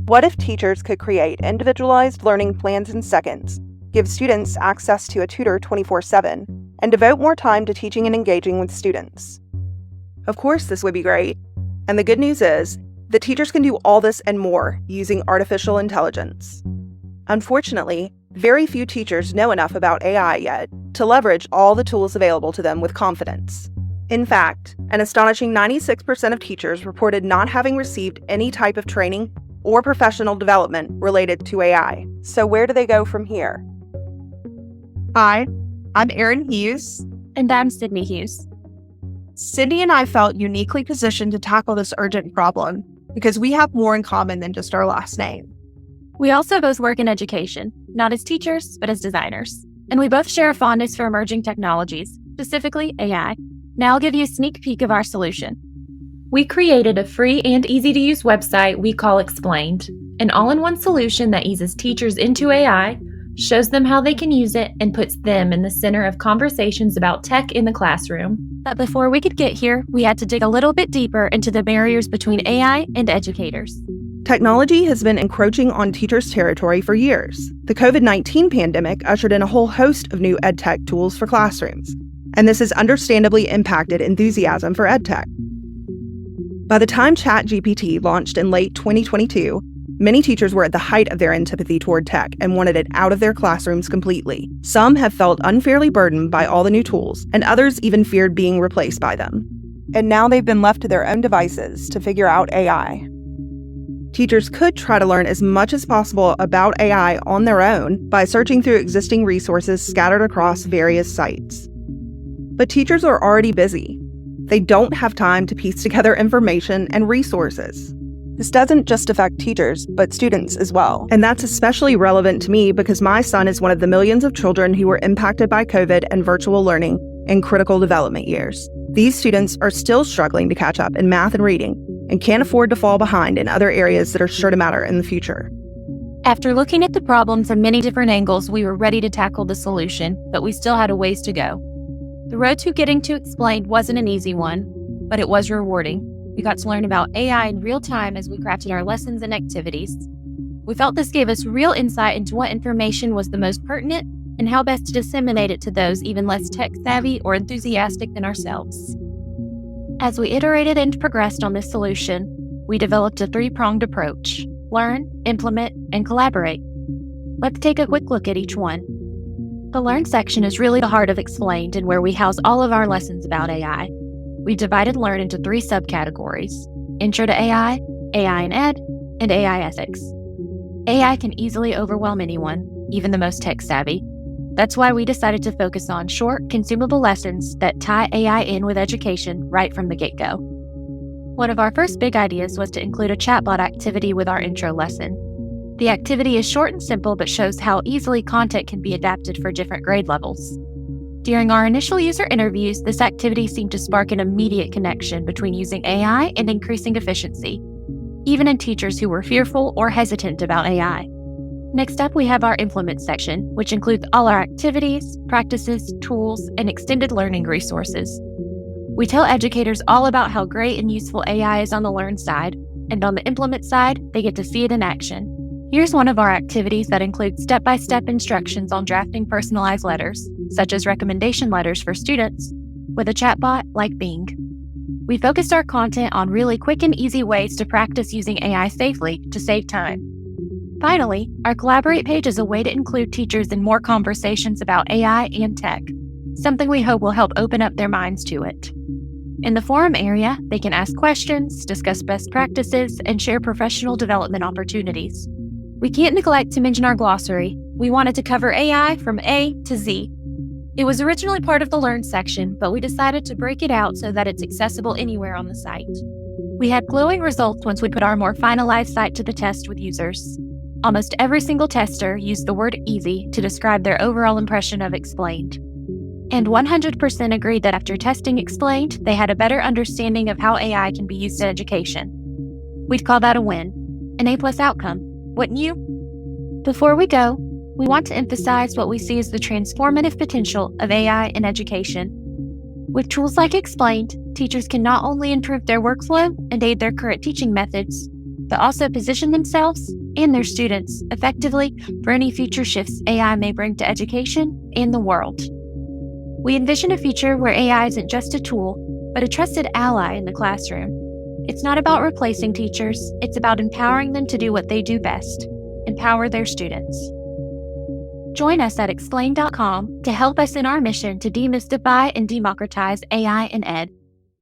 What if teachers could create individualized learning plans in seconds, give students access to a tutor 24/7, and devote more time to teaching and engaging with students? Of course, this would be great. And the good news is, the teachers can do all this and more using artificial intelligence. Unfortunately, very few teachers know enough about AI yet to leverage all the tools available to them with confidence. In fact, an astonishing 96% of teachers reported not having received any type of training or professional development related to AI. So where do they go from here? Hi, I'm Erin Hughes. And I'm Sydney Hughes. Sydney and I felt uniquely positioned to tackle this urgent problem because we have more in common than just our last name. We also both work in education, not as teachers, but as designers. And we both share a fondness for emerging technologies, specifically AI. Now I'll give you a sneak peek of our solution. We created a free and easy-to-use website we call Explained, an all-in-one solution that eases teachers into AI, shows them how they can use it, and puts them in the center of conversations about tech in the classroom. But before we could get here, we had to dig a little bit deeper into the barriers between AI and educators. Technology has been encroaching on teachers' territory for years. The COVID-19 pandemic ushered in a whole host of new edtech tools for classrooms, and this has understandably impacted enthusiasm for edtech. By the time ChatGPT launched in late 2022, many teachers were at the height of their antipathy toward tech and wanted it out of their classrooms completely. Some have felt unfairly burdened by all the new tools, and others even feared being replaced by them. And now they've been left to their own devices to figure out AI. Teachers could try to learn as much as possible about AI on their own by searching through existing resources scattered across various sites. But teachers are already busy. They don't have time to piece together information and resources. This doesn't just affect teachers, but students as well. And that's especially relevant to me because my son is one of the millions of children who were impacted by COVID and virtual learning in critical development years. These students are still struggling to catch up in math and reading and can't afford to fall behind in other areas that are sure to matter in the future. After looking at the problem from many different angles, we were ready to tackle the solution, but we still had a ways to go. The road to getting to Explained wasn't an easy one, but it was rewarding. We got to learn about AI in real time as we crafted our lessons and activities. We felt this gave us real insight into what information was the most pertinent and how best to disseminate it to those even less tech-savvy or enthusiastic than ourselves. As we iterated and progressed on this solution, we developed a three-pronged approach: learn, implement, and collaborate. Let's take a quick look at each one. The Learn section is really the heart of Explained and where we house all of our lessons about AI. We divided Learn into three subcategories: Intro to AI, AI in Ed, and AI Ethics. AI can easily overwhelm anyone, even the most tech-savvy. That's why we decided to focus on short, consumable lessons that tie AI in with education right from the get-go. One of our first big ideas was to include a chatbot activity with our intro lesson. The activity is short and simple, but shows how easily content can be adapted for different grade levels. During our initial user interviews, this activity seemed to spark an immediate connection between using AI and increasing efficiency, even in teachers who were fearful or hesitant about AI. Next up, we have our Implement section, which includes all our activities, practices, tools, and extended learning resources. We tell educators all about how great and useful AI is on the Learn side, and on the Implement side, they get to see it in action. Here's one of our activities that includes step-by-step instructions on drafting personalized letters, such as recommendation letters for students, with a chatbot like Bing. We focused our content on really quick and easy ways to practice using AI safely to save time. Finally, our Collaborate page is a way to include teachers in more conversations about AI and tech, something we hope will help open up their minds to it. In the forum area, they can ask questions, discuss best practices, and share professional development opportunities. We can't neglect to mention our glossary. We wanted to cover AI from A to Z. It was originally part of the Learn section, but we decided to break it out so that it's accessible anywhere on the site. We had glowing results once we put our more finalized site to the test with users. Almost every single tester used the word easy to describe their overall impression of Explained. And 100% agreed that after testing Explained, they had a better understanding of how AI can be used in education. We'd call that a win, an A+ outcome, wouldn't you? Before we go, we want to emphasize what we see as the transformative potential of AI in education. With tools like Explained, teachers can not only improve their workflow and aid their current teaching methods, but also position themselves and their students effectively for any future shifts AI may bring to education and the world. We envision a future where AI isn't just a tool, but a trusted ally in the classroom. It's not about replacing teachers, it's about empowering them to do what they do best, empower their students. Join us at Explained.com to help us in our mission to demystify and democratize AI in ed.